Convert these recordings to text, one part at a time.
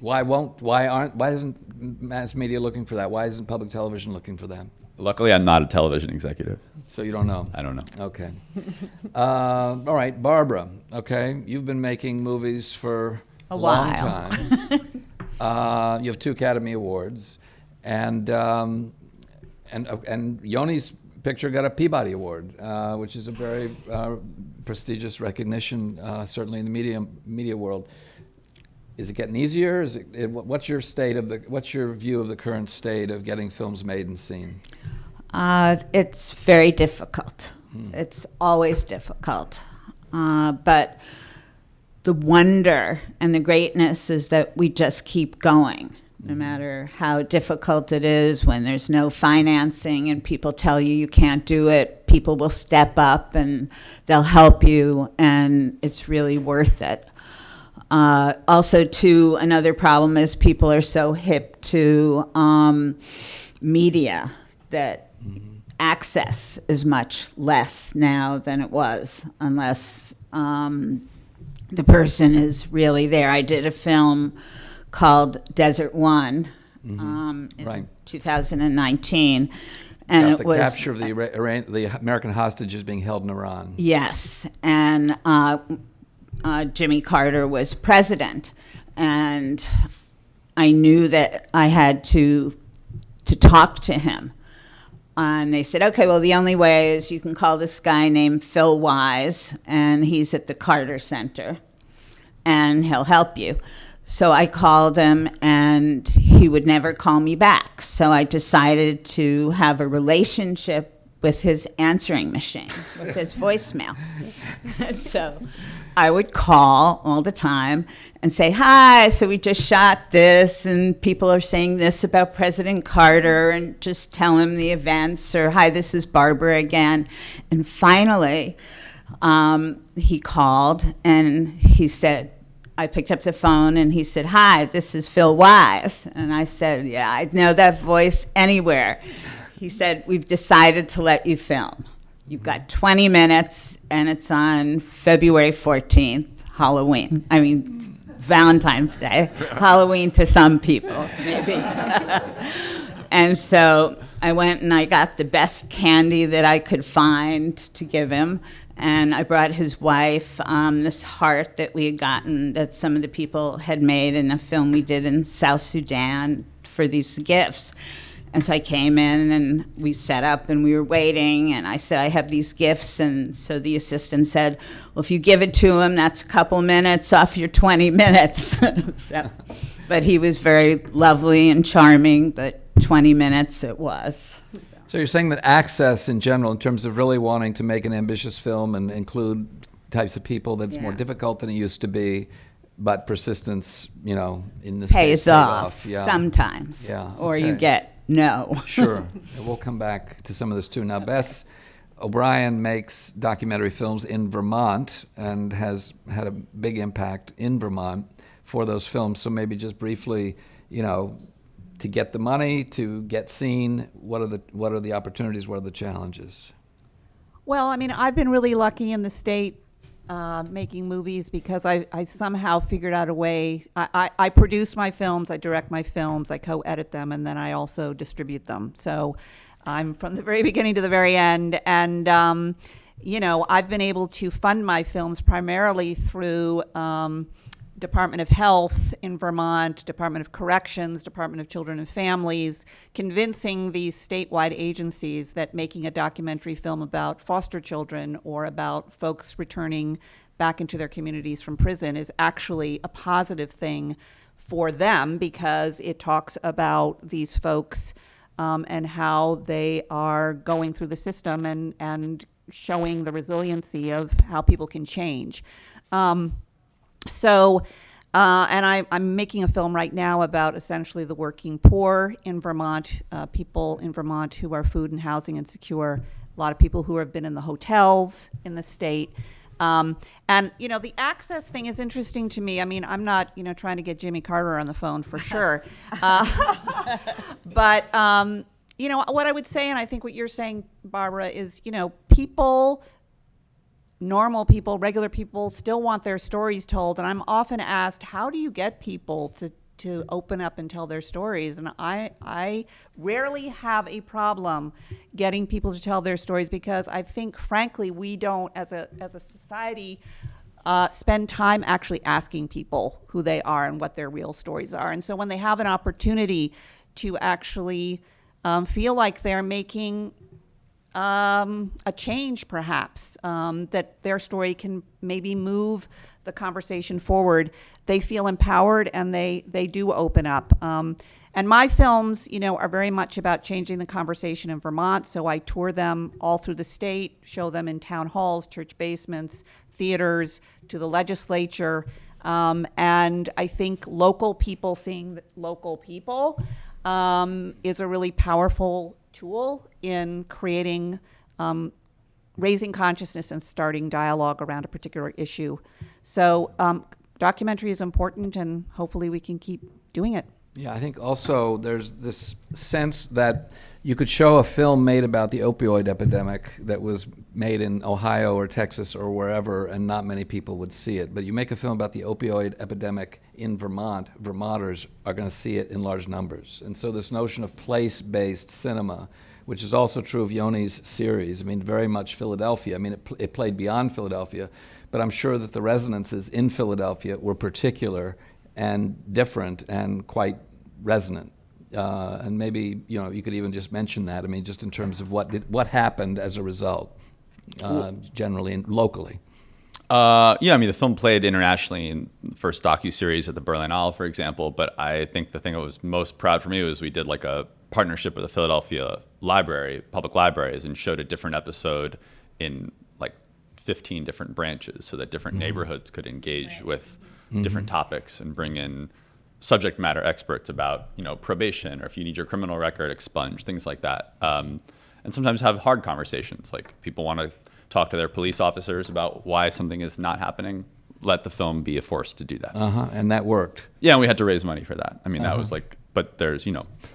Why isn't mass media looking for that? Why isn't public television looking for that? Luckily, I'm not a television executive. So you don't know? I don't know. Okay. All right, Barbara, okay, you've been making movies for a long time. You have 2 Academy Awards, and Yoni's picture got a Peabody Award, which is a very prestigious recognition, certainly in the media world. Is it getting easier? What's your view of the current state of getting films made and seen? It's very difficult. It's always difficult. But the wonder and the greatness is that we just keep going, no matter how difficult it is. When there's no financing and people tell you can't do it, people will step up and they'll help you, and it's really worth it. Also, too, another problem is people are so hip to media that access is much less now than it was, unless the person is really there. I did a film called Desert One in 2019. And About it was the capture of the American hostages being held in Iran. Yes, and Jimmy Carter was president, and I knew that I had to talk to him. And they said, okay, well, the only way is you can call this guy named Phil Wise, and he's at the Carter Center, and he'll help you. So I called him, and he would never call me back. So I decided to have a relationship with his answering machine, with his voicemail. And so I would call all the time and say, hi, so we just shot this, and people are saying this about President Carter, and just tell him the events, or hi, this is Barbara again. And finally, he called, and he said, I picked up the phone, and he said, hi, this is Phil Wise. And I said, yeah, I'd know that voice anywhere. He said, we've decided to let you film. You've got 20 minutes, and it's on February 14th, Halloween. I mean, Valentine's Day. Halloween to some people, maybe. And so I went and I got the best candy that I could find to give him. And I brought his wife this heart that we had gotten, that some of the people had made in a film we did in South Sudan for these gifts. And so I came in, and we set up, and we were waiting, and I said, I have these gifts. And so the assistant said, well, if you give it to him, that's a couple minutes off your 20 minutes. But he was very lovely and charming, but 20 minutes it was. So you're saying that access in general, in terms of really wanting to make an ambitious film and include types of people, that's more difficult than it used to be, but persistence, in this pays off sometimes. Yeah. Or you get no. Sure. We'll come back to some of this too. Now, Bess O'Brien makes documentary films in Vermont and has had a big impact in Vermont for those films. So maybe just briefly, to get the money, to get seen, what are the opportunities, what are the challenges? Well, I mean, I've been really lucky in the state making movies because I somehow figured out a way. I produce my films, I direct my films, I co-edit them, and then I also distribute them. So I'm from the very beginning to the very end. And, I've been able to fund my films primarily through Department of Health in Vermont, Department of Corrections, Department of Children and Families, convincing these statewide agencies that making a documentary film about foster children or about folks returning back into their communities from prison is actually a positive thing for them, because it talks about these folks and how they are going through the system and showing the resiliency of how people can change. And I'm making a film right now about essentially the working poor in Vermont, people in Vermont who are food and housing insecure, a lot of people who have been in the hotels in the state. And, the access thing is interesting to me. I mean, I'm not, trying to get Jimmy Carter on the phone for sure. But, what I would say, and I think what you're saying, Barbara, is, people, normal people, regular people still want their stories told. And I'm often asked, how do you get people to open up and tell their stories. And I rarely have a problem getting people to tell their stories, because I think, frankly, we don't, as a society, spend time actually asking people who they are and what their real stories are. And so when they have an opportunity to actually feel like they're making a change, perhaps, that their story can maybe move the conversation forward, they feel empowered, and they do open up. And my films, are very much about changing the conversation in Vermont. So I tour them all through the state, show them in town halls, church basements, theaters, to the legislature. And I think local people seeing local people is a really powerful tool in creating, raising consciousness and starting dialogue around a particular issue. So documentary is important, and hopefully we can keep doing it. Yeah, I think also there's this sense that you could show a film made about the opioid epidemic that was made in Ohio or Texas or wherever, and not many people would see it. But you make a film about the opioid epidemic in Vermont, Vermonters are going to see it in large numbers. And so this notion of place-based cinema, which is also true of Yoni's series, I mean, very much Philadelphia. I mean, it played beyond Philadelphia, but I'm sure that the resonances in Philadelphia were particular and different and quite resonant. And maybe, you could even just mention that. I mean, just in terms of what happened as a result, generally and locally. I mean, the film played internationally in the first docuseries at the Berlinale, for example. But I think the thing that was most proud for me was we did like a partnership with the Philadelphia Library, public libraries, and showed a different episode in like 15 different branches, so that different neighborhoods could engage with different topics and bring in subject matter experts about, probation, or if you need your criminal record expunged, things like that. And sometimes have hard conversations, like people want to talk to their police officers about why something is not happening. Let the film be a force to do that. And that worked. Yeah, and we had to raise money for that. I mean, that was like, but there's,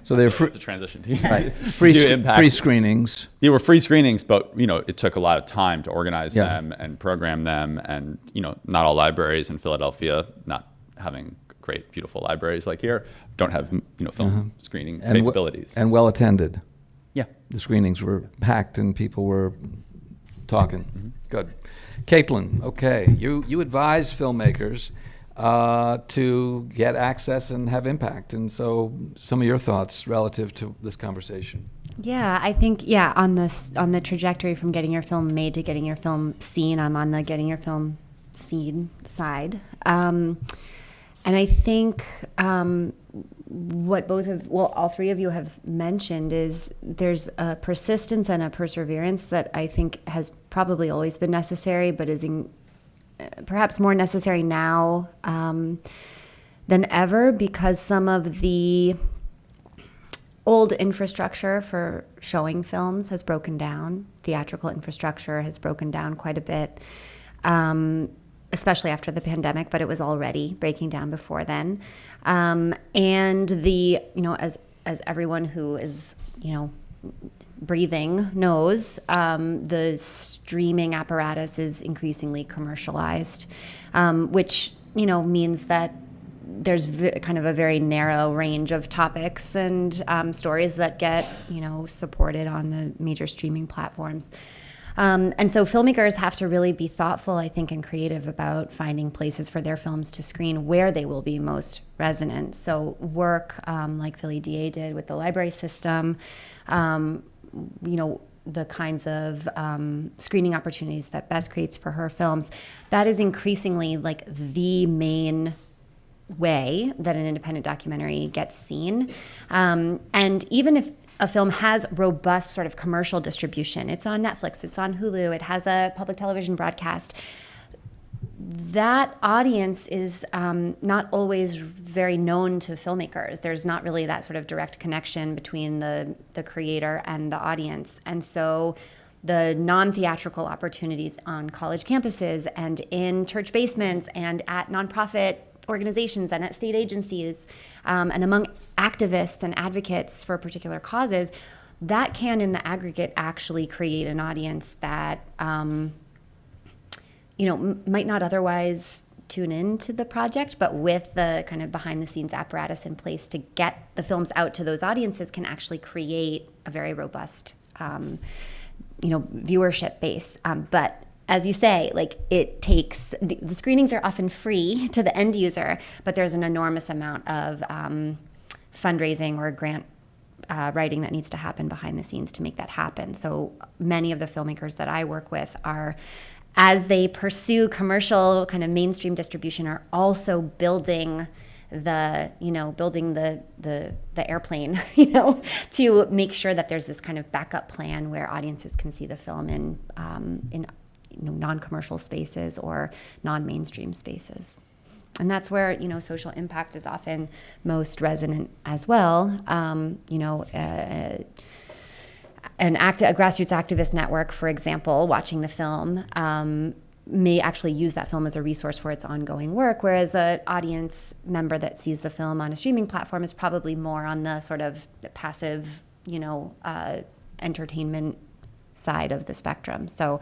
So they're the transition to, right. to free do impact. free screenings. They were free screenings, but it took a lot of time to organize Yeah. them and program them, and not all libraries in Philadelphia, not having great, beautiful libraries like here, don't have film screening capabilities. And well attended. Yeah. The screenings were packed and people were talking. Good. Caitlin, okay, you advise filmmakers to get access and have impact. And so some of your thoughts relative to this conversation. Yeah, I think, on the trajectory from getting your film made to getting your film seen, I'm on the getting your film seen side. And I think what all three of you have mentioned is there's a persistence and a perseverance that I think has probably always been necessary, but is perhaps more necessary now than ever, because some of the old infrastructure for showing films has broken down. Theatrical infrastructure has broken down quite a bit, especially after the pandemic, but it was already breaking down before then. And as everyone who is, breathing knows, the streaming apparatus is increasingly commercialized, which, means that there's kind of a very narrow range of topics and stories that get, supported on the major streaming platforms. And so filmmakers have to really be thoughtful, I think, and creative about finding places for their films to screen where they will be most resonant. So work like Philly DA did with the library system, the kinds of screening opportunities that Bess creates for her films, that is increasingly like the main way that an independent documentary gets seen. And even if a film has robust sort of commercial distribution, it's on Netflix, it's on Hulu, it has a public television broadcast, that audience is not always very known to filmmakers. There's not really that sort of direct connection between the creator and the audience. And so the non-theatrical opportunities on college campuses and in church basements and at nonprofit organizations and at state agencies and among activists and advocates for particular causes, that can in the aggregate actually create an audience that might not otherwise tune into the project, but with the kind of behind the scenes apparatus in place to get the films out to those audiences can actually create a very robust, viewership base. But as you say, like it takes, the screenings are often free to the end user, but there's an enormous amount of fundraising or grant writing that needs to happen behind the scenes to make that happen. So many of the filmmakers that I work with are, as they pursue commercial kind of mainstream distribution, are also building the airplane, to make sure that there's this kind of backup plan where audiences can see the film in non-commercial spaces or non-mainstream spaces. And that's where, social impact is often most resonant as well. A grassroots activist network, for example, watching the film, may actually use that film as a resource for its ongoing work, whereas an audience member that sees the film on a streaming platform is probably more on the sort of passive, entertainment side of the spectrum. So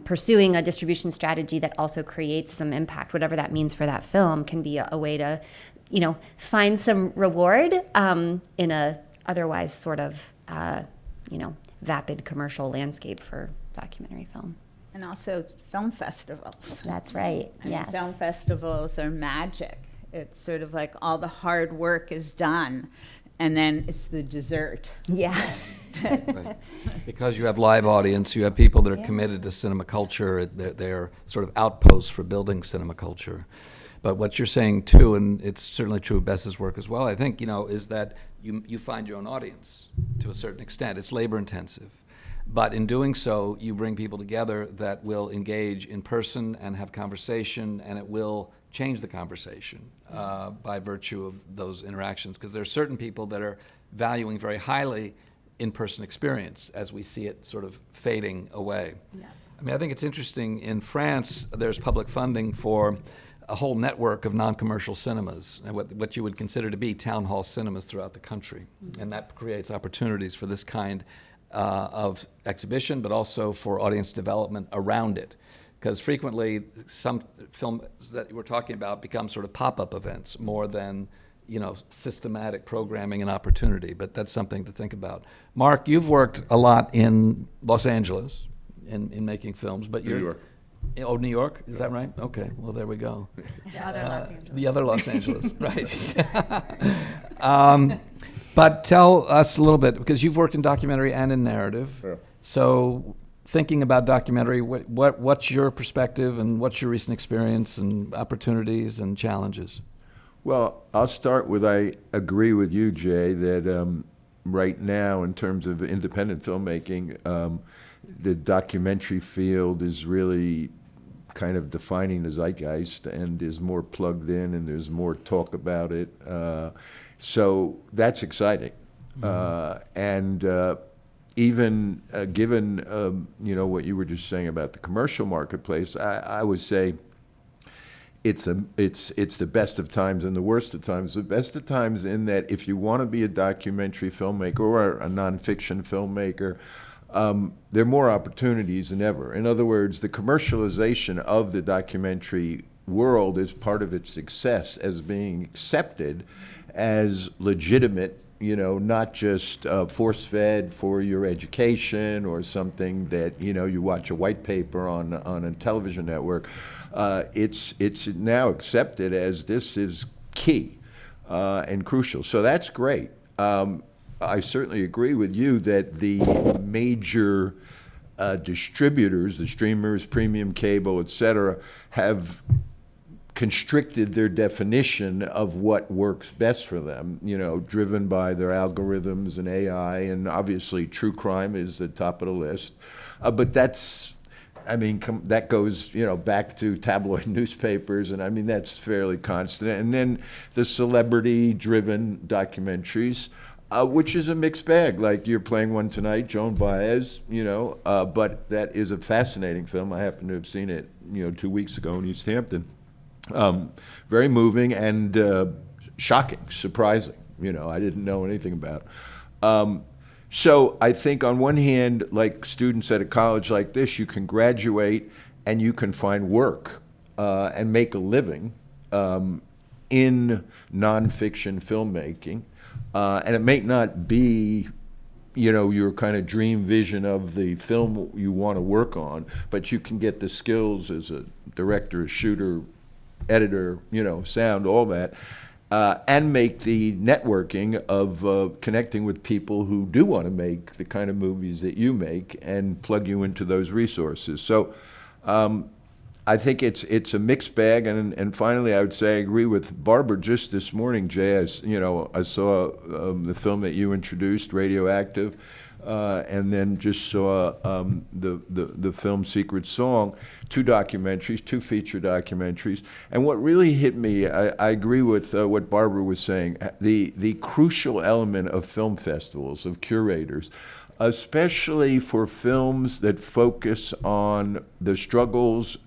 pursuing a distribution strategy that also creates some impact, whatever that means for that film, can be a way to, find some reward in a otherwise sort of, vapid commercial landscape for documentary film. And also film festivals. That's right, yes. Film festivals are magic. It's sort of like all the hard work is done, and then it's the dessert. Yeah. Right. Because you have live audience, you have people that are committed to cinema culture. They're sort of outposts for building cinema culture. But what you're saying too, and it's certainly true of Bess's work as well, I think, is that you find your own audience to a certain extent. It's labor intensive. But in doing so, you bring people together that will engage in person and have conversation, and it will change the conversation by virtue of those interactions. Because there are certain people that are valuing very highly in-person experience as we see it sort of fading away. Yeah. I mean, I think it's interesting, in France, there's public funding for a whole network of non-commercial cinemas, and what you would consider to be town hall cinemas throughout the country. Mm-hmm. And that creates opportunities for this kind of exhibition, but also for audience development around it. Because frequently, some films that we're talking about become sort of pop-up events more than systematic programming and opportunity, but that's something to think about. Marc, you've worked a lot in Los Angeles in making films, but New York. Oh, New York? Is that right? Okay, well, there we go. The other Los Angeles. The other Los Angeles, right. But tell us a little bit, because you've worked in documentary and in narrative. Sure. So thinking about documentary, what's your perspective and what's your recent experience and opportunities and challenges? Well, I'll start with, I agree with you, Jay, that right now, in terms of independent filmmaking, the documentary field is really kind of defining the zeitgeist and is more plugged in, and there's more talk about it. So that's exciting. Mm-hmm. Even given what you were just saying about the commercial marketplace, I would say it's the best of times and the worst of times. The best of times in that if you want to be a documentary filmmaker or a nonfiction filmmaker, there are more opportunities than ever. In other words, the commercialization of the documentary world is part of its success as being accepted as legitimate, not just force-fed for your education or something that, you watch a white paper on a television network. It's now accepted as this is key and crucial. So that's great. I certainly agree with you that the major distributors, the streamers, premium cable, et cetera, have constricted their definition of what works best for them, driven by their algorithms and AI, and obviously true crime is the top of the list. But that goes, back to tabloid newspapers, and that's fairly constant. And then the celebrity-driven documentaries, which is a mixed bag. Like you're playing one tonight, Joan Baez, but that is a fascinating film. I happen to have seen it, 2 weeks ago in East Hampton. Very moving and shocking, surprising. I didn't know anything about. So I think on one hand, like students at a college like this, you can graduate and you can find work and make a living in nonfiction filmmaking. And it may not be, your kind of dream vision of the film you want to work on, but you can get the skills as a director, shooter, editor, sound, all that, and make the networking of connecting with people who do want to make the kind of movies that you make and plug you into those resources. So I think it's a mixed bag, and finally, I would say I agree with Barbara. Just this morning, Jay, I saw the film that you introduced, Radioactive, and then just saw the film Secret Song, two feature documentaries. And what really hit me, I agree with what Barbara was saying, the crucial element of film festivals, of curators, especially for films that focus on the struggles,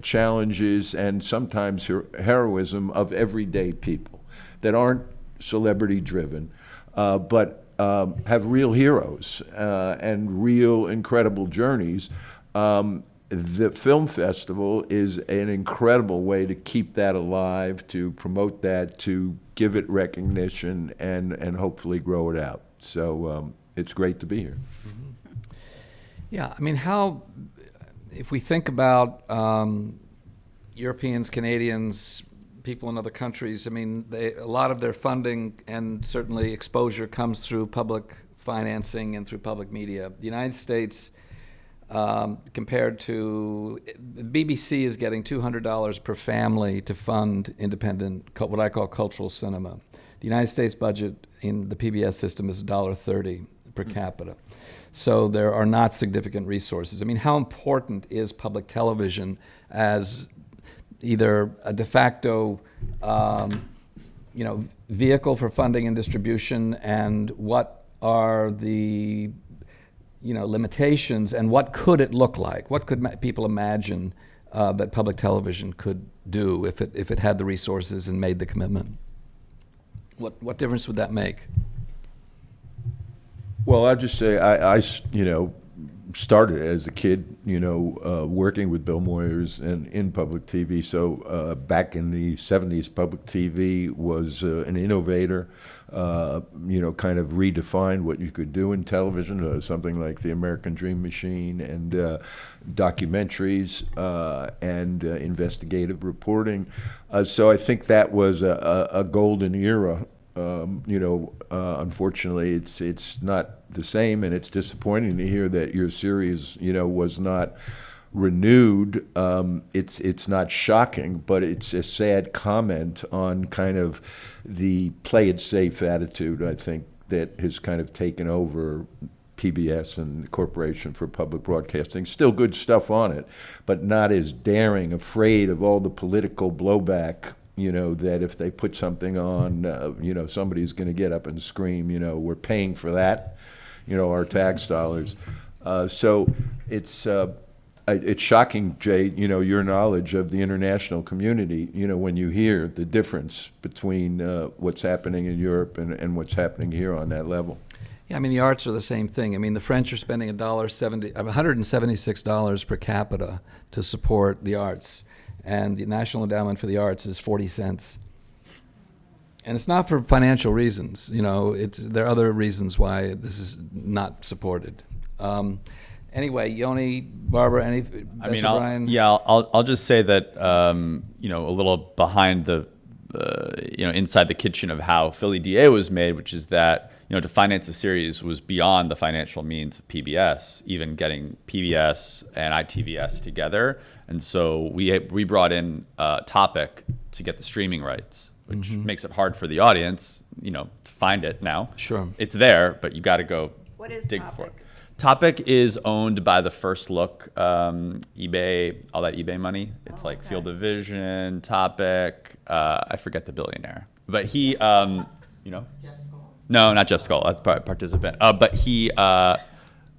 challenges, and sometimes heroism of everyday people that aren't celebrity-driven, but have real heroes and real incredible journeys. The film festival is an incredible way to keep that alive, to promote that, to give it recognition, and hopefully grow it out. So it's great to be here. Yeah, I mean, if we think about Europeans, Canadians, people in other countries, I mean, a lot of their funding and certainly exposure comes through public financing and through public media. The United States, compared to, BBC is getting $200 per family to fund independent, what I call cultural cinema. The United States budget in the PBS system is $1.30 per capita. So there are not significant resources. I mean, how important is public television as either a de facto, vehicle for funding and distribution, and what are the, limitations, and what could it look like? What could people imagine that public television could do if it had the resources and made the commitment? What difference would that make? Well, I'll just say I started as a kid, working with Bill Moyers and in public TV. So back in the 70s, public TV was an innovator, kind of redefined what you could do in television, something like The American Dream Machine and documentaries and investigative reporting. So I think that was a golden era. Unfortunately, it's not the same, and it's disappointing to hear that your series, was not renewed. It's not shocking, but it's a sad comment on kind of the play it safe attitude, I think, that has kind of taken over PBS and the Corporation for Public Broadcasting. Still good stuff on it, but not as daring, afraid of all the political blowback, that if they put something on, somebody's going to get up and scream, we're paying for that, our tax dollars. So it's shocking, Jay, your knowledge of the international community, when you hear the difference between what's happening in Europe and what's happening here on that level. Yeah, I mean, the arts are the same thing. I mean, the French are spending $176 per capita to support the arts, and the National Endowment for the Arts is 40 cents. And it's not for financial reasons. There are other reasons why this is not supported. Anyway, Yoni, Barbara, Bess O'Brien? I'll just say that a little behind the inside the kitchen of how Philly DA was made, which is that to finance a series was beyond the financial means of PBS, even getting PBS and ITVS together. And so we brought in Topic to get the streaming rights, which makes it hard for the audience, to find it now. Sure. It's there, but you got to go dig for it. Topic is owned by the First Look, eBay, all that eBay money. It's like Field of Vision, Topic. I forget the billionaire, but he, No, not Jeff Skoll. That's participant. But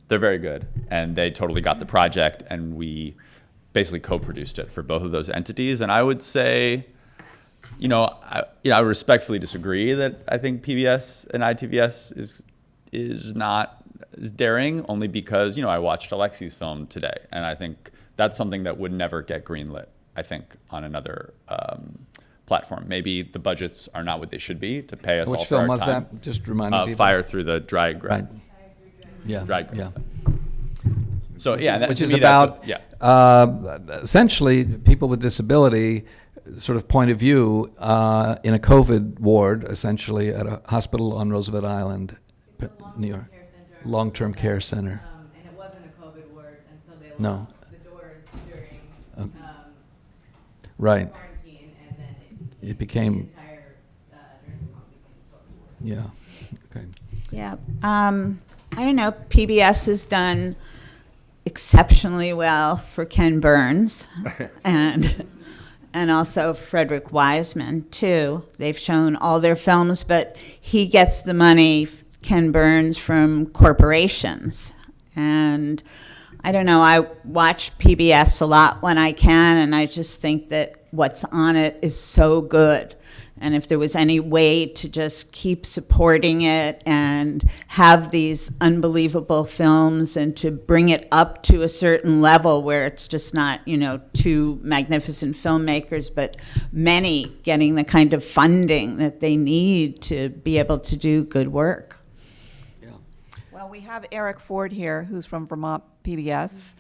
they're very good, and they totally got the project, and we basically co-produced it for both of those entities. And I would say, I respectfully disagree that I think PBS and ITVS is not as daring, only because I watched Alexi's film today, and I think that's something that would never get greenlit I think, on another platform. Maybe the budgets are not what they should be to pay us all Which for our film was time. that? Just remind me. Fire Through the Dry Grass. Right. Yeah. Dry grass. Yeah. So yeah, that, Which to is me, that's about essentially people with disability sort of point of view in a COVID ward, essentially at a hospital on Roosevelt Island, New York. Long-term care center. And it wasn't a COVID ward until they No. locked the doors during Right. quarantine, and then It became, the entire nursing home became a COVID ward. yeah. Okay. Yeah. I don't know. PBS has done exceptionally well for Ken Burns and also Frederick Wiseman, too. They've shown all their films, but he gets the money, Ken Burns, from corporations. And I don't know. I watch PBS a lot when I can, and I just think that what's on it is so good. And if there was any way to just keep supporting it and have these unbelievable films and to bring it up to a certain level where it's just not, two magnificent filmmakers, but many getting the kind of funding that they need to be able to do good work. Well, we have Eric Ford here, who's from Vermont PBS,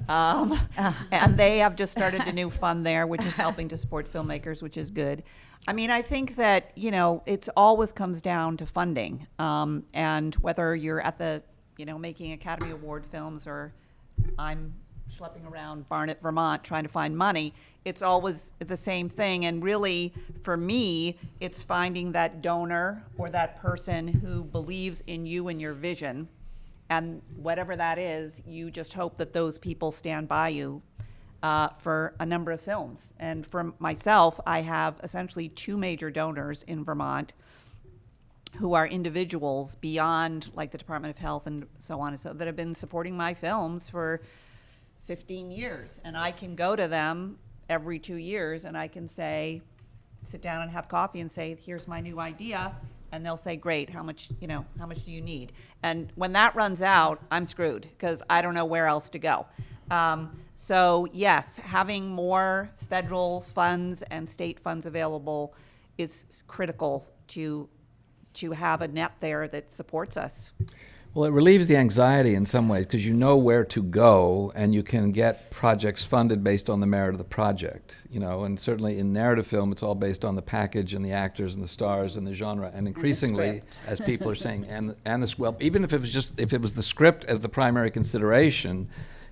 and they have just started a new fund there, which is helping to support filmmakers, which is good. I mean, I think that, it's always comes down to funding, and whether you're at the, making Academy Award films or I'm schlepping around Barnet, Vermont, trying to find money, it's always the same thing. And really, for me, it's finding that donor or that person who believes in you and your vision. And whatever that is, you just hope that those people stand by you for a number of films. And for myself, I have essentially two major donors in Vermont who are individuals beyond like the Department of Health and so on and so that have been supporting my films for 15 years. And I can go to them every 2 years and I can say, sit down and have coffee and say, here's my new idea. And they'll say, great, how much do you need? And when that runs out, I'm screwed because I don't know where else to go. So yes, having more federal funds and state funds available is critical to have a net there that supports us. Well, it relieves the anxiety in some ways because you know where to go and you can get projects funded based on the merit of the project, and certainly in narrative film, it's all based on the package and the actors and the stars and the genre, and increasingly, as people are saying, and the well, even if it was the script as the primary consideration,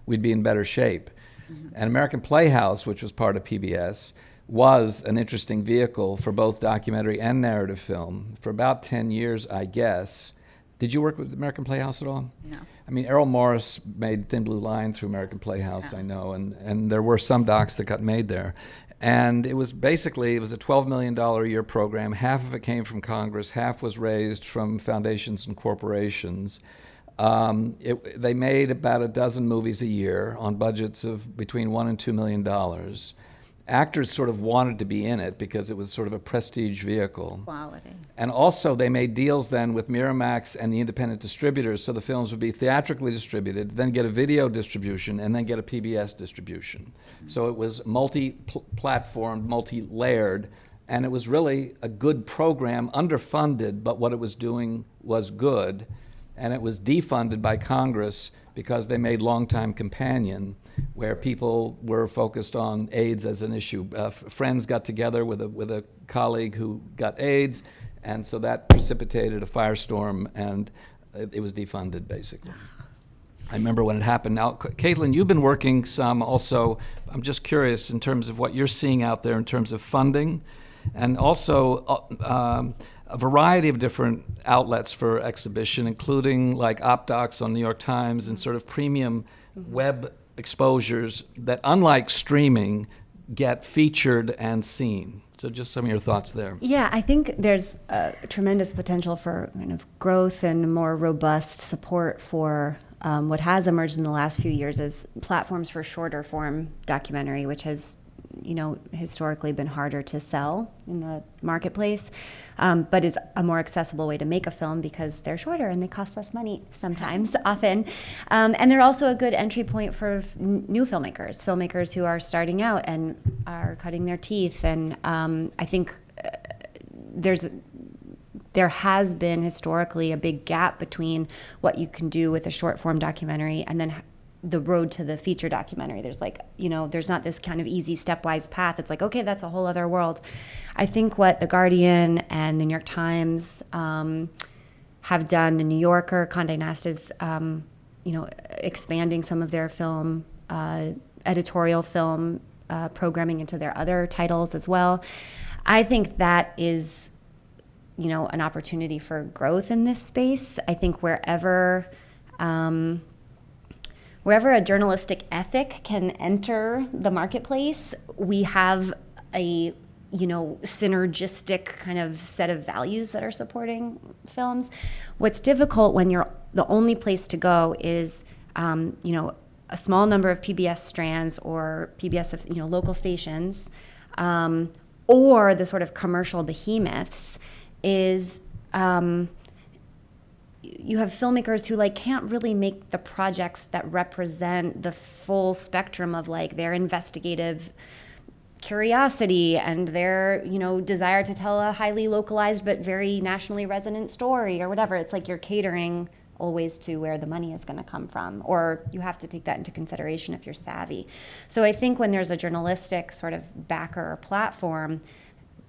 we'd be in better shape. Mm-hmm. And American Playhouse, which was part of PBS, was an interesting vehicle for both documentary and narrative film for about 10 years, I guess. Did you work with American Playhouse at all? No. I mean, Errol Morris made Thin Blue Line through American Playhouse, I know, and there were some docs that got made there. And it was a $12 million a year program. Half of it came from Congress, half was raised from foundations and corporations. They made about a dozen movies a year on budgets of between $1 and $2 million. Actors sort of wanted to be in it because it was sort of a prestige vehicle. Quality. And also they made deals then with Miramax and the independent distributors, so the films would be theatrically distributed, then get a video distribution, and then get a PBS distribution. So it was multi-platformed, multi-layered, and it was really a good program, underfunded, but what it was doing was good. And it was defunded by Congress because they made Longtime Companion, where people were focused on AIDS as an issue. Friends got together with a colleague who got AIDS, and so that precipitated a firestorm, and it was defunded, basically. I remember when it happened. Now, Caitlin, you've been working some also. I'm just curious in terms of what you're seeing out there in terms of funding, and also a variety of different outlets for exhibition, including like OpDocs on New York Times and sort of premium web exposures that, unlike streaming, get featured and seen. So just some of your thoughts there. Yeah, I think there's a tremendous potential for kind of growth and more robust support for what has emerged in the last few years as platforms for shorter form documentary, which has historically been harder to sell in the marketplace, but is a more accessible way to make a film because they're shorter and they cost less money sometimes, often. And they're also a good entry point for new filmmakers who are starting out and are cutting their teeth. And I think there has been historically a big gap between what you can do with a short form documentary and then the road to the feature documentary. There's there's not this kind of easy stepwise path. It's like, okay, that's a whole other world. I think what The Guardian and the New York Times have done, the New Yorker, Condé Nast is, expanding some of their film, editorial film programming into their other titles as well. I think that is, an opportunity for growth in this space. I think wherever a journalistic ethic can enter the marketplace, we have a synergistic kind of set of values that are supporting films. What's difficult when the only place to go is a small number of PBS strands or PBS local stations, or the sort of commercial behemoths, is you have filmmakers who can't really make the projects that represent the full spectrum of their investigative curiosity and their desire to tell a highly localized but very nationally resonant story or whatever. It's like you're catering always to where the money is going to come from, or you have to take that into consideration if you're savvy. So I think when there's a journalistic sort of backer or platform,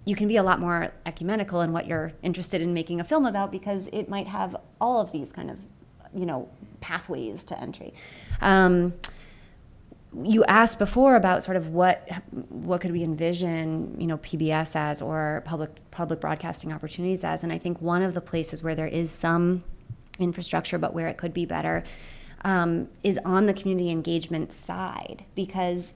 you can be a lot more ecumenical in what you're interested in making a film about, because it might have all of these kind of, pathways to entry. You asked before about sort of what could we envision, PBS as, or public broadcasting opportunities as, and I think one of the places where there is some infrastructure, but where it could be better, is on the community engagement side, because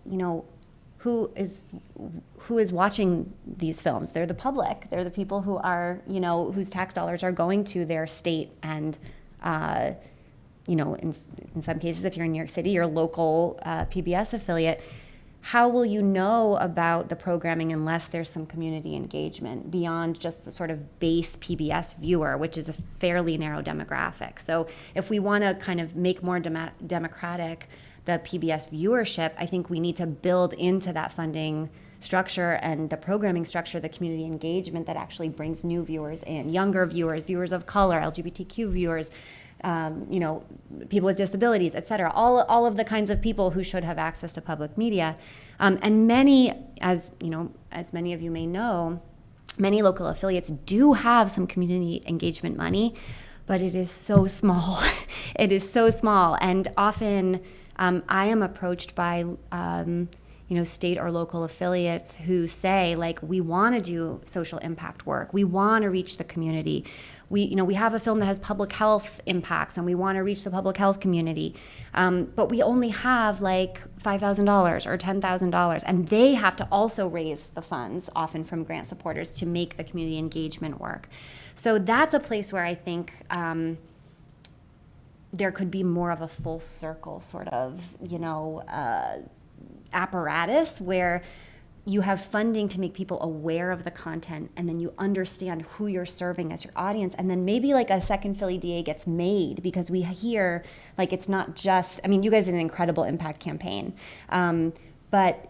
who is watching these films? They're the public. They're the people who are, whose tax dollars are going to their state and, in some cases, if you're in New York City, your local PBS affiliate. How will you know about the programming unless there's some community engagement beyond just the sort of base PBS viewer, which is a fairly narrow demographic? So if we want to kind of make more democratic the PBS viewership, I think we need to build into that funding structure and the programming structure, the community engagement that actually brings new viewers in, younger viewers, viewers of color, LGBTQ viewers, people with disabilities, et cetera, all of the kinds of people who should have access to public media. And many, as many of you may know, many local affiliates do have some community engagement money, but it is so small. It is so small. And often I am approached by state or local affiliates who say, we want to do social impact work. We want to reach the community. We have a film that has public health impacts, and we want to reach the public health community. But we only have $5,000 or $10,000, and they have to also raise the funds, often from grant supporters, to make the community engagement work. So that's a place where I think there could be more of a full circle sort of, apparatus where you have funding to make people aware of the content, and then you understand who you're serving as your audience, and then maybe a second Philly DA gets made, because we hear it's not just, you guys did an incredible impact campaign, but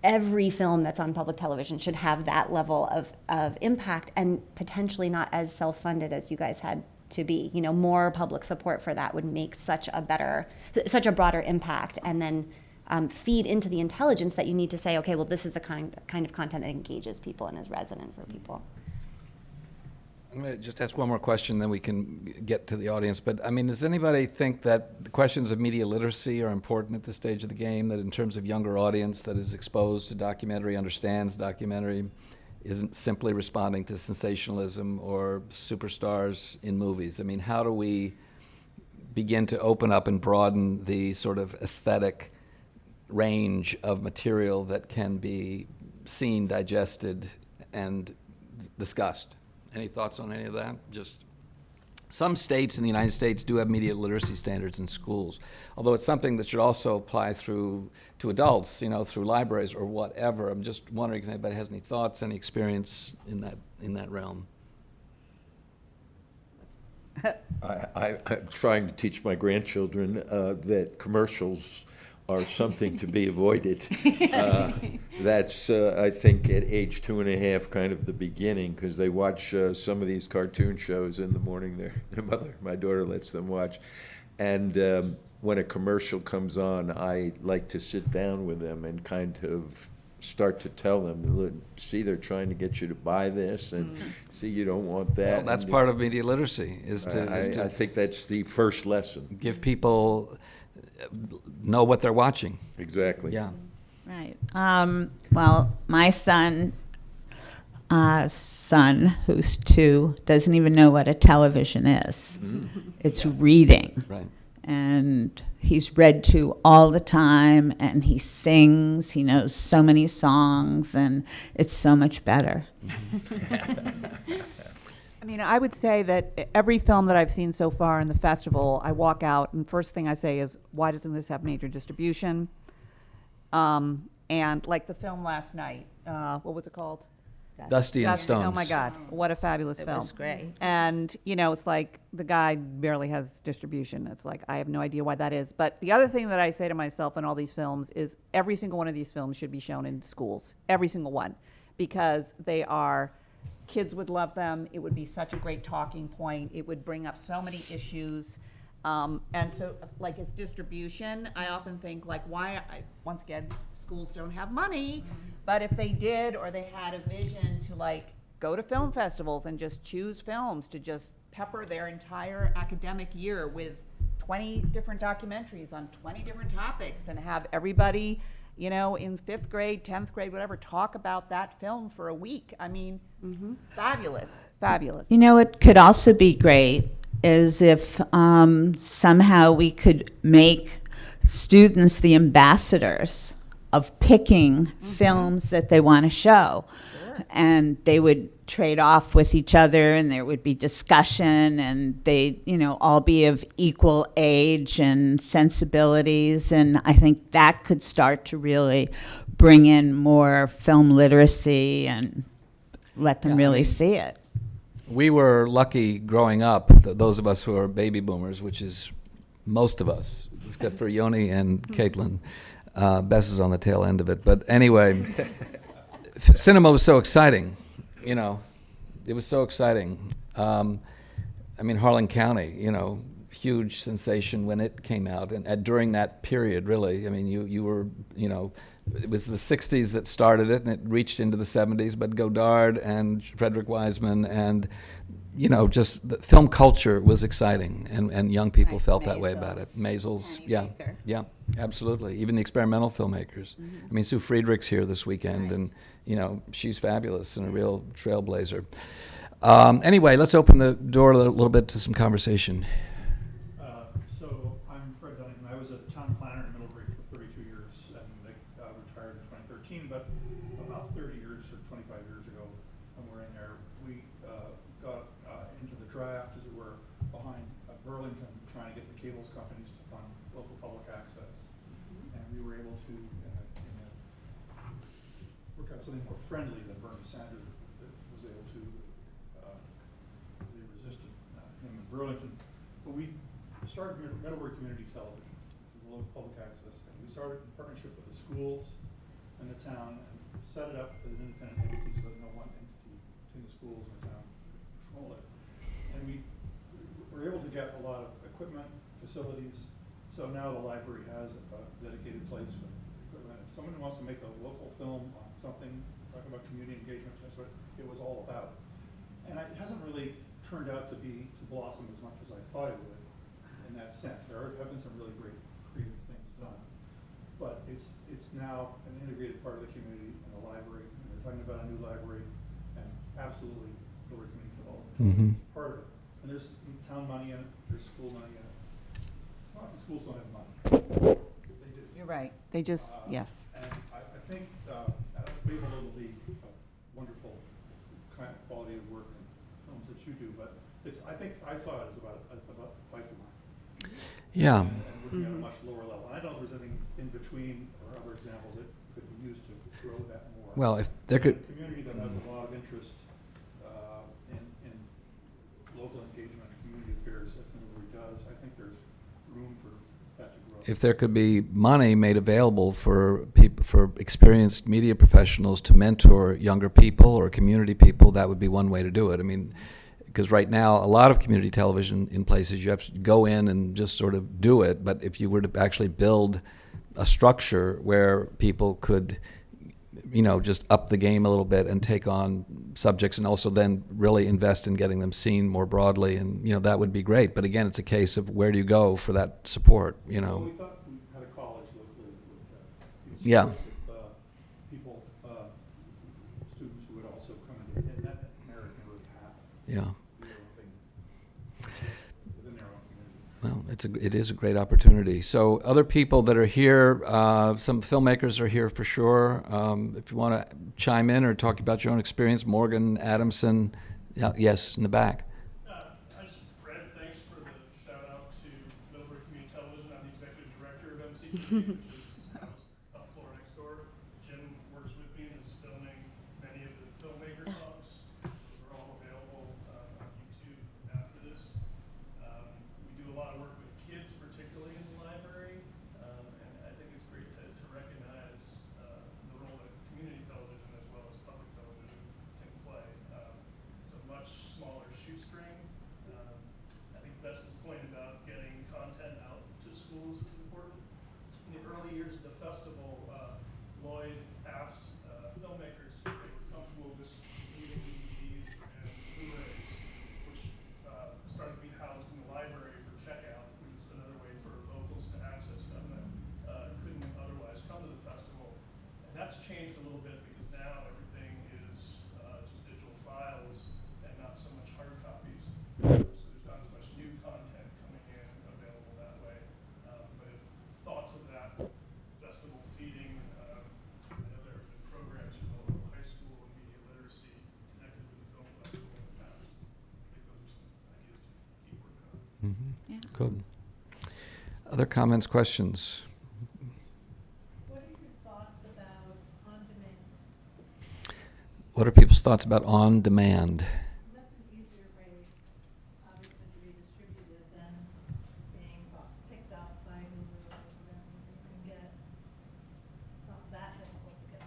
every film that's on public television should have that level of impact, and potentially not as self-funded as you guys had to be. More public support for that would make such a broader impact, and then feed into the intelligence that you need to say, okay, well, this is the kind of content that engages people and is resonant for people. I'm going to just ask one more question, then we can get to the audience. But does anybody think that the questions of media literacy are important at this stage of the game, that in terms of younger audience that is exposed to documentary, understands documentary, isn't simply responding to sensationalism or superstars in movies? How do we begin to open up and broaden the sort of aesthetic range of material that can be seen, digested, and discussed? Any thoughts on any of that? Just some states in the United States do have media literacy standards in schools, although it's something that should also apply to adults, through libraries or whatever. I'm just wondering if anybody has any thoughts, any experience in that realm. I'm trying to teach my grandchildren that commercials are something to be avoided. That's, I think, at age 2.5, kind of the beginning, because they watch some of these cartoon shows in the morning. My daughter lets them watch. And when a commercial comes on, I like to sit down with them and kind of start to tell them, look, see, they're trying to get you to buy this, and see, you don't want that. Well, that's part of media literacy, is to I think that's the first lesson. give people know what they're watching. Exactly. Yeah. Right. Well, my son, who's 2, doesn't even know what a television is. It's reading. Right. And he's read to all the time, and he sings. He knows so many songs, and it's so much better. I mean, I would say that every film that I've seen so far in the festival, I walk out, and first thing I say is, why doesn't this have major distribution? And like the film last night, what was it called? Dusty and Stones. Oh my God, what a fabulous It film. was great. And, it's like the guy barely has distribution. It's like, I have no idea why that is. But the other thing that I say to myself in all these films is every single one of these films should be shown in schools. Every single one. Because kids would love them. It would be such a great talking point. It would bring up so many issues. And so, like, its distribution, I often think, like, once again, schools don't have money, but if they did, or they had a vision to, like, go to film festivals and just choose films to just pepper their entire academic year with 20 different documentaries on 20 different topics, and have everybody, in 5th grade, 10th grade, whatever, talk about that film for a week. I mean, fabulous, fabulous. It could also be great is if somehow we could make students the ambassadors of picking films that they want to show. Sure. And they would trade off with each other, and there would be discussion, and they, all be of equal age and sensibilities. And I think that could start to really bring in more film literacy and let them really see it. We were lucky growing up, those of us who are baby boomers, which is most of us, except for Yoni and Caitlin. Bess is on the tail end of it. But anyway, cinema was so exciting, It was so exciting. Harlan County, huge sensation when it came out. And during that period, really, you were, it was the 60s that started it, and it reached into the 70s. But Godard and Frederick Wiseman and, just the film culture was exciting, and young people felt that way about it. Maisels, yeah, absolutely. Even the experimental filmmakers. Sue Friedrich's here this weekend, and she's fabulous and a real trailblazer. Anyway, let's open the door a little bit to some conversation. So I'm Fred Dunnington. I was a town planner in Middlebury for 32 years, and I retired in 2013. But about 30 years or 25 years ago, when we're in there, we got into the draft, as it were, behind Burlington, trying to get the cables companies to fund local public access. And we were able to work out something more friendly than Bernie Sanders that was able to. They resisted him in Burlington. But we started Middlebury Community Television, the local public access thing. We started in partnership with the schools and the town, and set it up as an independent entity so that no one entity between the schools and the town could control it. And we were able to get a lot of equipment, facilities. So now the library has a dedicated place for equipment. If someone wants to make a local film on something, talking about community engagement, that's what it was all about. And it hasn't really turned out to blossom as much as I thought it would in that sense. There have been some really great creative things done. But it's now an integrated part of the community and the library. And they're talking about a new library, and absolutely Middlebury Community Development is part of it. And there's town money in it, there's school money in it. It's not that schools don't have money. They do. You're right. They just, yes. And I think that's way below the league of wonderful kind of quality of work and films that you do, but I think I saw it as about pipeline. Yeah. And working at a much lower level. I don't know if there's anything in between or other examples that could be used to grow that more. Well, if there could, A community that has a lot of interest in local engagement and community affairs that Middlebury does, I think there's room for that to grow. if there could be money made available for people, for experienced media professionals to mentor younger people or community people, that would be one way to do it. I mean, because right now, a lot of community television in places, you have to go in and just sort of do it. But if you were to actually build a structure where people could, just up the game a little bit and take on subjects, and also then really invest in getting them seen more broadly, and that would be great. But again, it's a case of where do you go for that support. Well, we thought we had a college locally with Yeah. people, students who would also come in, and that merit never really happened. Yeah. Within their own community. Well, it is a great opportunity. So other people that are here, some filmmakers are here for sure. If you want to chime in or talk about your own experience, Morgan Adamson, yes, in the back. Fred, thanks for the shout out to Middlebury Community Television. I'm the executive director of MCTV, which is top floor next door. Jim works with me and is filming many of the filmmaker talks. They're all available on YouTube after this. We do a lot of work with kids, particularly in the library, and I think it's great to recognize the role that community television as well as public television can play. It's a much smaller shoestring. I think Bess's point about getting content out to schools is important. In the early years of the festival, Lloyd asked filmmakers if they were comfortable distributing DVDs and Blu-rays, which started to be housed in the library for checkout, which is another way for locals to access them that couldn't otherwise come to the festival. And that's changed a little bit because now everything is just digital files and not so much hard copies. So there's not as much new content coming in available that way. But if thoughts of that festival feeding, I know there have been programs for the local high school and media literacy connected with the film festival in the past. I think those are some ideas to keep working on. Good. Other comments, questions? What are your thoughts about on-demand? What are people's thoughts about on demand? That's an easier way, obviously, to be distributed than being picked up by Hulu or whatever you can get. It's not that difficult to get.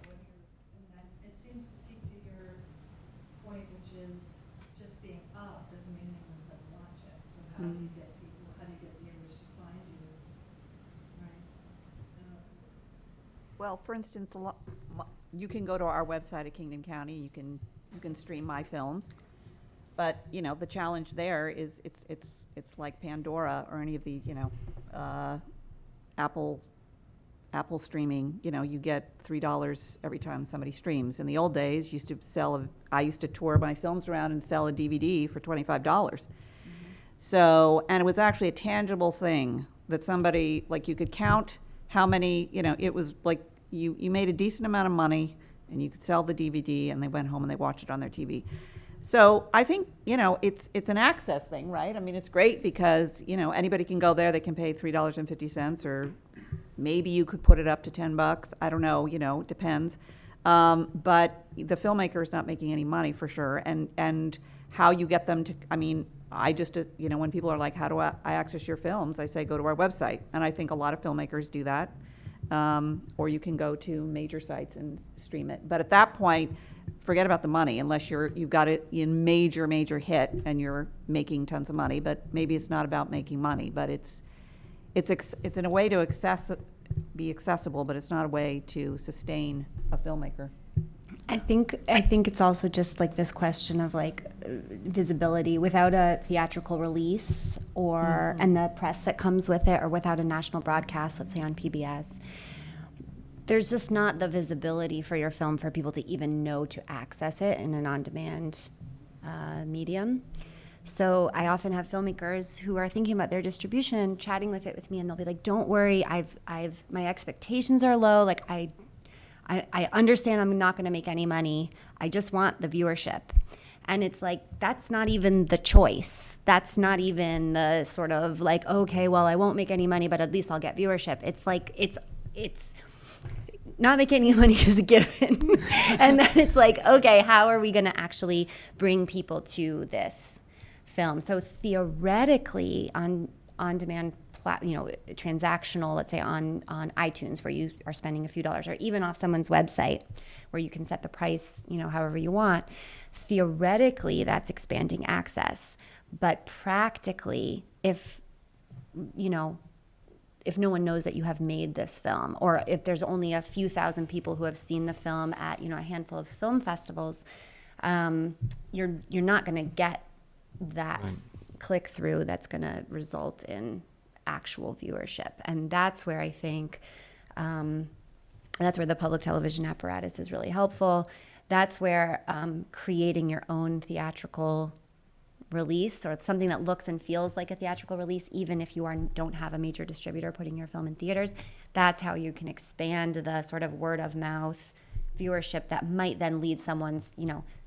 So it seems to speak to your point, which is just being up doesn't mean anyone's going to watch it. So how do you get people? How do you get viewers to find you? Right? Well, for instance, you can go to our website at Kingdom County. You can stream my films, but the challenge there is it's like Pandora or any of the Apple streaming. You get $3 every time somebody streams. In the old days, I used to tour my films around and sell a DVD for $25. So, and it was actually a tangible thing that somebody, like, you could count how many, it was like you made a decent amount of money and you could sell the DVD and they went home and they watched it on their TV. So I think, it's an access thing, right? I mean, it's great because, anybody can go there, they can pay $3.50 or maybe you could put it up to $10. I don't know, it depends. But the filmmaker is not making any money for sure. And how you get them to, I just, when people are like, how do I access your films? I say, go to our website. And I think a lot of filmmakers do that. Or you can go to major sites and stream it. But at that point, forget about the money unless you've got it in major hit and you're making tons of money. But maybe it's not about making money, but it's in a way to be accessible, but it's not a way to sustain a filmmaker. I think it's also just like this question of like visibility without a theatrical release or and the press that comes with it, or without a national broadcast, let's say on PBS. There's just not the visibility for your film for people to even know to access it in an on-demand medium. So I often have filmmakers who are thinking about their distribution and chatting with me, and they'll be like, "Don't worry, my expectations are low. Like I understand I'm not going to make any money. I just want the viewership." And it's like, that's not even the choice. That's not even the sort of like, okay, well, I won't make any money, but at least I'll get viewership. It's like, it's not making any money is a given. And then it's like, okay, how are we going to actually bring people to this film? So theoretically, on-demand, transactional, let's say on iTunes, where you are spending a few dollars, or even off someone's website, where you can set the price, however you want. Theoretically, that's expanding access. But practically, if no one knows that you have made this film, or if there's only a few thousand people who have seen the film at, a handful of film festivals, you're not going to get that click through that's going to result in actual viewership. And that's where I think, that's where the public television apparatus is really helpful. That's where creating your own theatrical release, or something that looks and feels like a theatrical release, even if you don't have a major distributor putting your film in theaters, that's how you can expand the sort of word of mouth viewership that might then lead someone's,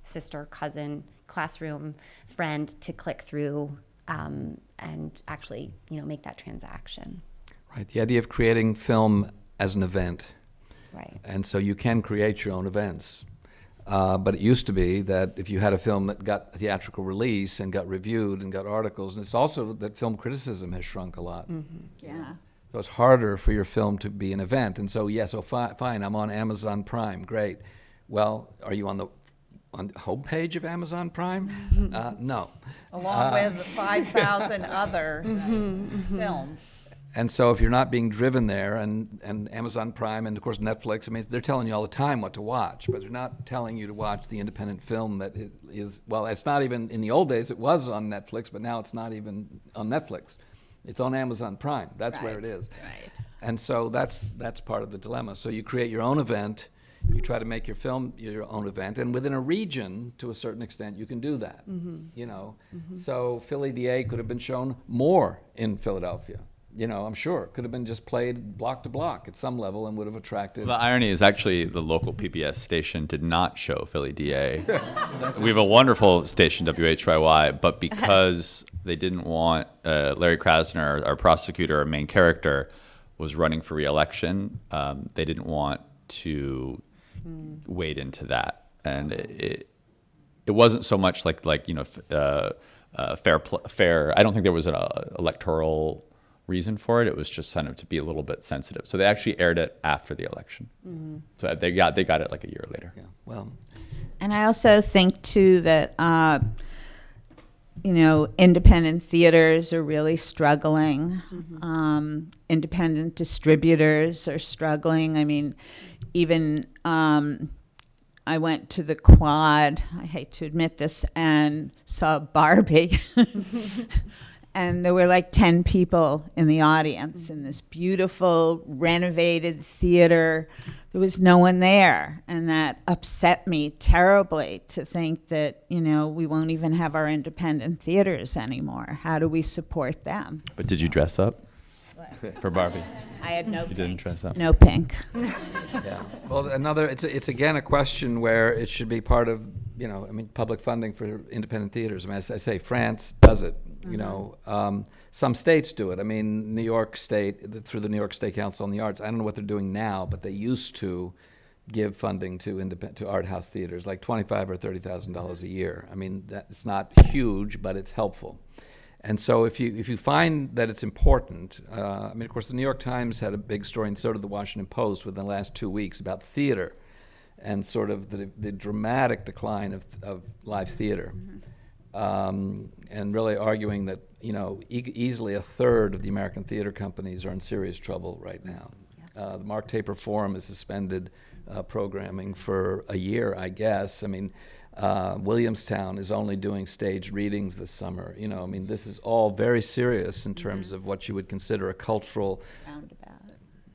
sister, cousin, classroom friend to click through and actually, make that transaction. Right. The idea of creating film as an event. Right. And so you can create your own events. But it used to be that if you had a film that got theatrical release and got reviewed and got articles, and it's also that film criticism has shrunk a lot. Mm-hmm. Yeah. So it's harder for your film to be an event. And so, fine, I'm on Amazon Prime, great. Well, are you on the homepage of Amazon Prime? No. Along with 5,000 other films. And so if you're not being driven there, and Amazon Prime and, of course, Netflix, they're telling you all the time what to watch, but they're not telling you to watch the independent film that is, well, it's not even, in the old days, it was on Netflix, but now it's not even on Netflix. It's on Amazon Prime. That's where it is. Right. And so that's part of the dilemma. So you create your own event, you try to make your film your own event, and within a region, to a certain extent, you can do that. So Philly DA could have been shown more in Philadelphia. I'm sure it could have been just played block to block at some level and would have attracted. The irony is actually the local PBS station did not show Philly DA. We have a wonderful station, WHYY, but because they didn't want Larry Krasner, our prosecutor, our main character, was running for re-election, they didn't want to wade into that. And it wasn't so much like fair. I don't think there was an electoral reason for it. It was just kind of to be a little bit sensitive. So they actually aired it after the election. So they got it like a year later. Yeah, well, And I also think, too, that, independent theaters are really struggling. Independent distributors are struggling. I mean, even I went to the Quad, I hate to admit this, and saw Barbie. And there were like 10 people in the audience in this beautiful, renovated theater. There was no one there. And that upset me terribly, to think that, we won't even have our independent theaters anymore. How do we support them? But did you dress up for Barbie? I had no You pink. didn't dress up? No pink. yeah. Well, it's again a question where it should be part of, public funding for independent theaters. As I say, France does it. Some states do it. New York State, through the New York State Council on the Arts, I don't know what they're doing now, but they used to give funding to art house theaters, like $25,000 or $30,000 a year. That's not huge, but it's helpful. And so if you find that it's important, of course, the New York Times had a big story, and so did the Washington Post within the last 2 weeks, about theater and sort of the dramatic decline of live theater. And really arguing that, easily a third of the American theater companies are in serious trouble right now. The Mark Taper Forum has suspended programming for a year, I guess. Williamstown is only doing staged readings this summer. This is all very serious in terms of what you would consider a cultural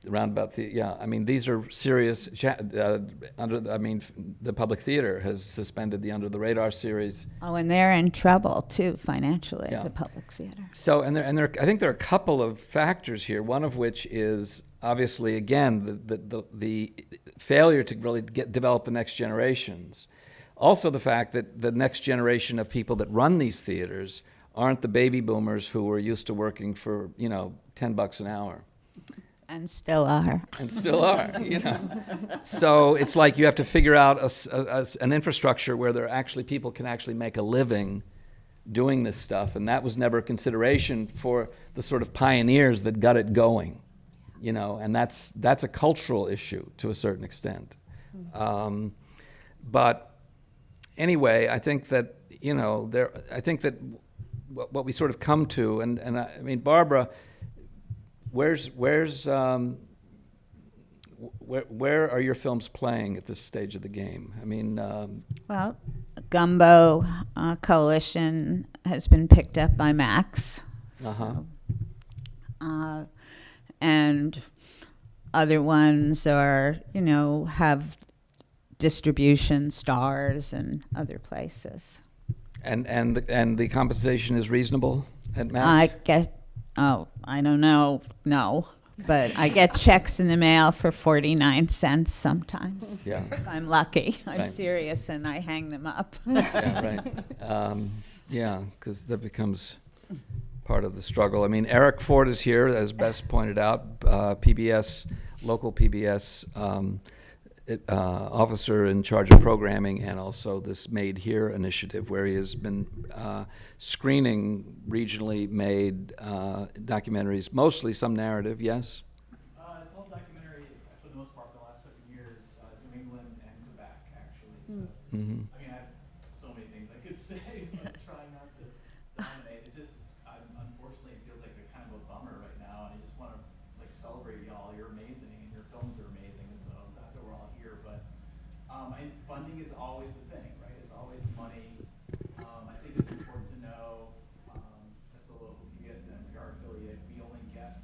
roundabout theater. Yeah, these are serious. The Public Theater has suspended the Under the Radar series. Oh, and they're in trouble too financially, Yeah. the public theater. So, I think there are a couple of factors here. One of which is obviously, again, the failure to really develop the next generations. Also the fact that the next generation of people that run these theaters aren't the baby boomers who were used to working for, $10 an hour. And still are. And still are, So it's like you have to figure out an infrastructure where people can actually make a living doing this stuff, and that was never a consideration for the sort of pioneers that got it going, and that's a cultural issue to a certain extent. But anyway, I think that what we sort of come to, and I mean, Barbara, where are your films playing at this stage of the game? I mean, Well, Gumbo Coalition has been picked up by Max. And other ones are, have distribution, Stars, and other places. and the compensation is reasonable at Max? I don't know, no. But I get checks in the mail for 49 cents sometimes. Yeah. If I'm lucky. I'm Right. serious, and I hang them up. Yeah, right. Yeah, because that becomes part of the struggle. I mean, Eric Ford is here, as Bess pointed out, local PBS officer in charge of programming, and also this Made Here initiative, where he has been screening regionally made documentaries, mostly some narrative, yes? It's all documentary for the most part the last 7 years, New England and Quebec, actually. So, Mm-hmm. I mean, I have so many things I could say, but I'm trying not to dominate. It's just, unfortunately, it feels like a kind of a bummer right now, and I just want to celebrate y'all. You're amazing, and your films are amazing. So I'm glad that we're all here. But funding is always the thing, right? It's always the money. I think it's important to know, as the local PBS and NPR affiliate,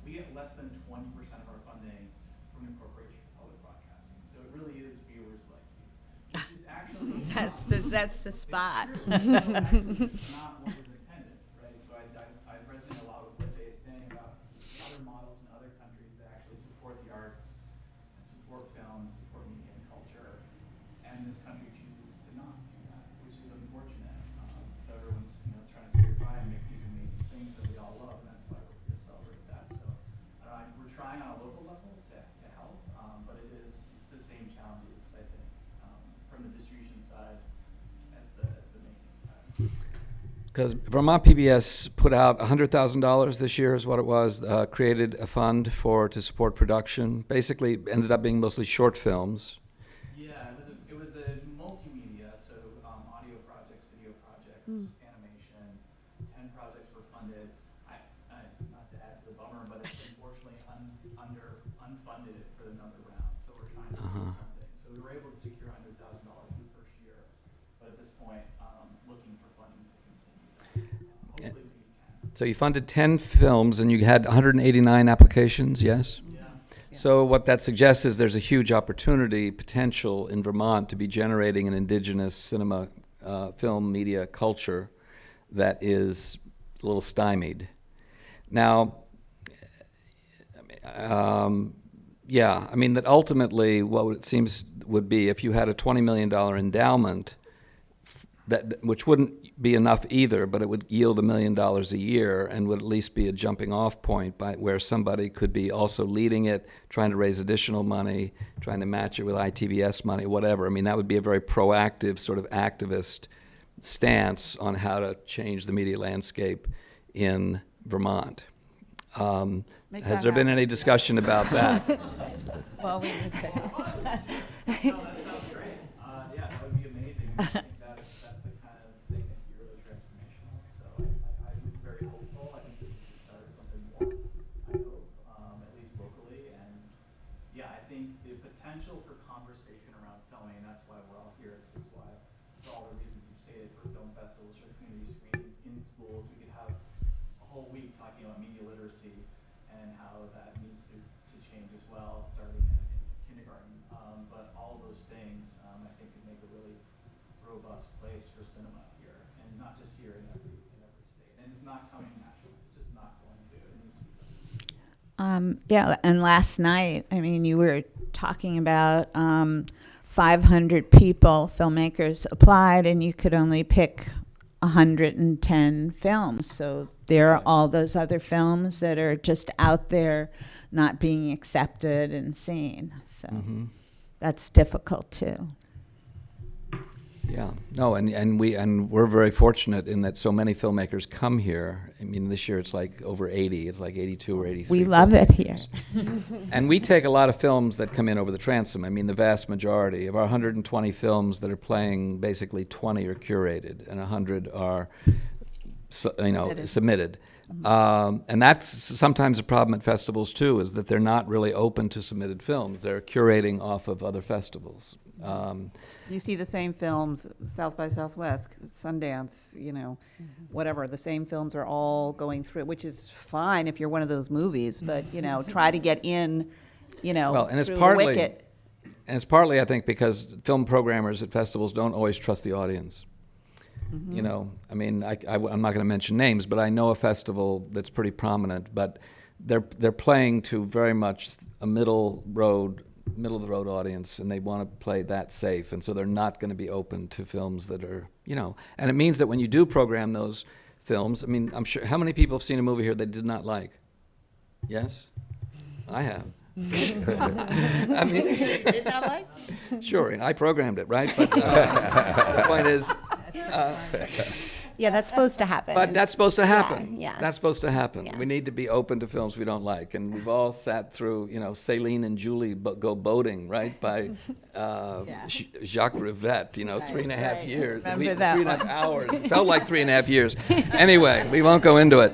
we get less than 20% of our funding from the Corporation for Public Broadcasting. So it really is viewers like you, which is actually That's the spot. it's not what was intended, right? So I resonate a lot with what Jay is saying about other models in other countries that actually support the arts and support film, support media and culture, and this country chooses to not do that, which is unfortunate. So everyone's trying to scrape by and make these amazing things that we all love, and that's why we're here to celebrate that. So we're trying on a local level to help, but it's the same challenges, I think, from the distribution side as the making side. Because Vermont PBS put out $100,000 this year is what it was, created a fund to support production. Basically ended up being mostly short films. Yeah, it was a multimedia, so audio projects, video projects, animation. 10 projects were funded. I not to add to the bummer, but it's unfortunately unfunded for another round. So we're trying to secure funding. So we were able to secure $100,000 for the first year, but at this point, looking for funding to continue. Hopefully we can. So you funded 10 films and you had 189 applications, yes? Yeah. So what that suggests is there's a huge opportunity, potential in Vermont to be generating an indigenous cinema, film, media culture that is a little stymied. Now, that ultimately what it seems would be if you had a $20 million endowment, which wouldn't be enough either, but it would yield $1 million a year and would at least be a jumping off point where somebody could be also leading it, trying to raise additional money, trying to match it with ITVS money, whatever. I mean, that would be a very proactive sort of activist stance on how to change the media landscape in Vermont. Has there been any discussion about that? Well, we need to. No, that sounds great. Yeah, that would be amazing. I think that's the kind of thing that would be really transformational. So I'm very hopeful. I think this is the start of something more, I hope, at least locally. And yeah, I think the potential for conversation around filming, and that's why we're all here. This is why, for all the reasons you've stated, for film festivals, for community screenings in schools, we could have a whole week talking about media literacy and how that needs to change as well, starting in kindergarten. But all of those things, I think, could make a really robust place for cinema here, and not just here, in every state. And it's not coming naturally. It's just not going to. It needs to be done. Yeah, and last night, I mean, you were talking about 500 people, filmmakers applied, and you could only pick 110 films. So there are all those other films that are just out there not being accepted and seen. So that's difficult too. Yeah, no, and we're very fortunate in that so many filmmakers come here. I mean, this year it's like over 80. It's like 82 or 83. We love it here. And we take a lot of films that come in over the transom. I mean, the vast majority of our 120 films that are playing, basically 20 are curated and 100 are, submitted. And that's sometimes a problem at festivals too, is that they're not really open to submitted films. They're curating off of other festivals. You see the same films, South by Southwest, Sundance, whatever. The same films are all going through, which is fine if you're one of those movies, but, try to get in, Well, and it's through partly, the wicket. and it's partly, I think, because film programmers at festivals don't always trust the audience. I mean, I'm not going to mention names, but I know a festival that's pretty prominent, but they're playing to very much a middle of the road audience, and they want to play that safe, and so they're not going to be open to films that are, and it means that when you do program those films, I mean, I'm sure, how many people have seen a movie here they did not like? Yes? I have. I mean, Did not like? sure, and I programmed it, right? But the point is, Yeah, that's supposed to happen. but that's supposed to happen. Yeah. That's supposed to happen. Yeah. We need to be open to films we don't like. And we've all sat through, Céline and Julie Go Boating, right, by Jacques Rivette, 3.5 years. Remember that 3.5 hours. It felt like 3.5 years. Anyway, we won't go into it.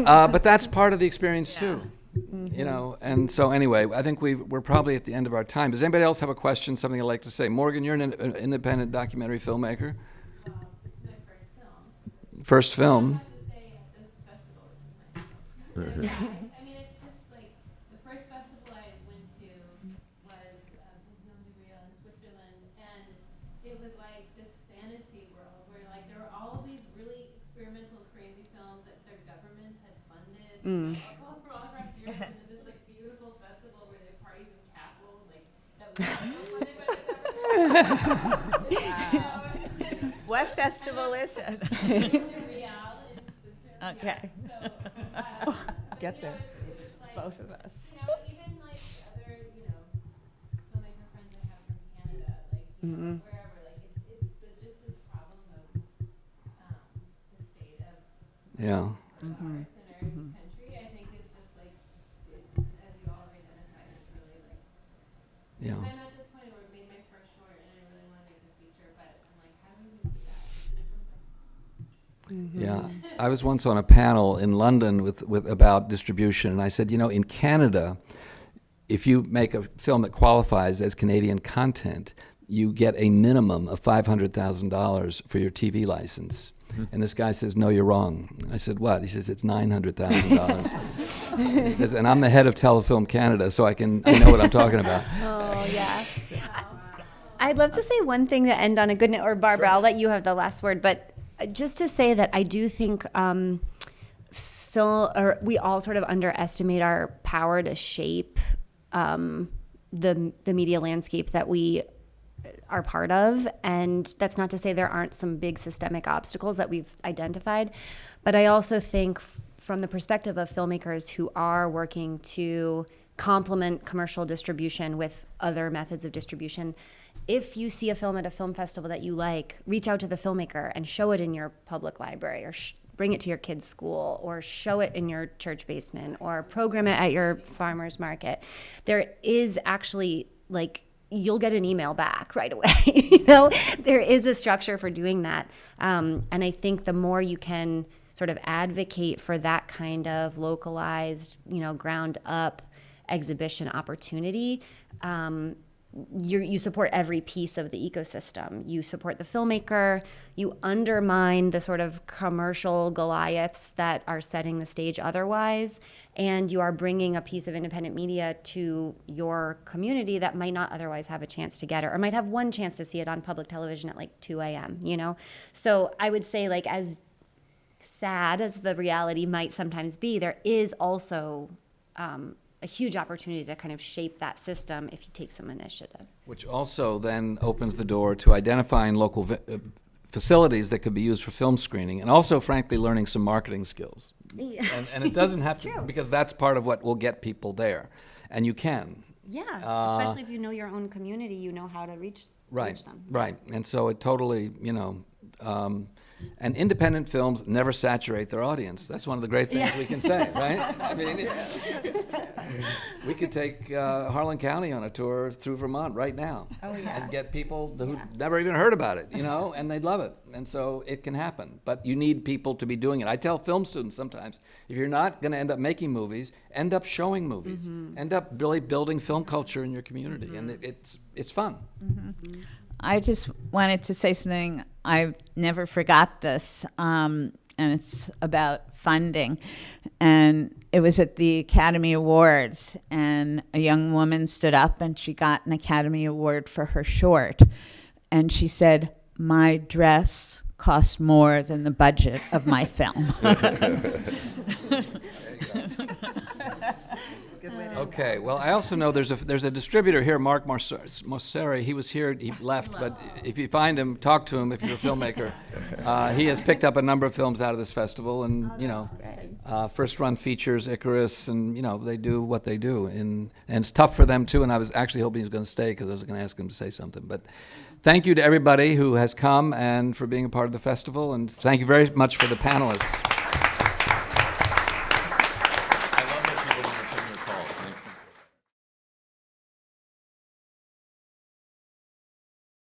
But that's part of the experience, too. And so anyway, I think we're probably at the end of our time. Does anybody else have a question, something you'd like to say? Morgan, you're an independent documentary filmmaker. First film. I mean, it's just like the first festival I went to was in Switzerland, and it was like this fantasy world where like there were all these really experimental, crazy films that their governments had funded all across Europe, and this like beautiful festival where there are parties in castles, like that was funded by the government. What festival is it? Real in Switzerland. Okay. Yeah, so, Get there. it's just like, Both of us. even like other, filmmaker friends I have from Canada, like, wherever, like, it's just this problem of the state of Yeah. the arts in our country. I think it's just like, as you all have identified, it's really like, Yeah. I'm at this point where I made my first short and I really want to make this feature, but I'm like, how do we do that? And everyone's like, Yeah, I was once on a panel in London with about distribution, and I said, in Canada, if you make a film that qualifies as Canadian content, you get a minimum of $500,000 for your TV license. And this guy says, no, you're wrong. I said, what? He says, it's $900,000. He says, and I'm the head of Telefilm Canada, so I know what I'm talking about. Oh, yeah. I'd love to say one thing to end on a good note, or Barbara, I'll let you have the last word, but just to say that I do think we all sort of underestimate our power to shape the media landscape that we are part of. And that's not to say there aren't some big systemic obstacles that we've identified. But I also think from the perspective of filmmakers who are working to complement commercial distribution with other methods of distribution, if you see a film at a film festival that you like, reach out to the filmmaker and show it in your public library, or bring it to your kid's school, or show it in your church basement, or program it at your farmer's market. There is actually, you'll get an email back right away. There is a structure for doing that. And I think the more you can sort of advocate for that kind of localized, ground up exhibition opportunity, you support every piece of the ecosystem. You support the filmmaker, you undermine the sort of commercial Goliaths that are setting the stage otherwise, and you are bringing a piece of independent media to your community that might not otherwise have a chance to get it, or might have one chance to see it on public television at 2 a.m., So I would say, as sad as the reality might sometimes be, there is also a a huge opportunity to kind of shape that system if you take some initiative. Which also then opens the door to identifying local facilities that could be used for film screening, and also, frankly, learning some marketing skills. And it doesn't have to, because that's part of what will get people there. And you can. Yeah, especially if you know your own community, you know how to reach them. Right. And so it totally, and independent films never saturate their audience. That's one of the great things we can say, right? I mean, we could take Harlan County on a tour through Vermont right now and get people who never even heard about it, and they'd love it. And so it can happen. But you need people to be doing it. I tell film students sometimes, if you're not going to end up making movies, end up showing movies. End up really building film culture in your community. And it's fun. I just wanted to say something. I never forgot this, and it's about funding. And it was at the Academy Awards, and a young woman stood up and she got an Academy Award for her short. And she said, "My dress cost more than the budget of my film." Okay. Well, I also know there's a distributor here, Marc Mosseri. He was here. He left, but if you find him, talk to him. If you're a filmmaker, he has picked up a number of films out of this festival, and first run features, Icarus, and they do what they do, and it's tough for them too. And I was actually hoping he was going to stay because I was going to ask him to say something. But thank you to everybody who has come and for being a part of the festival, and thank you very much for the panelists.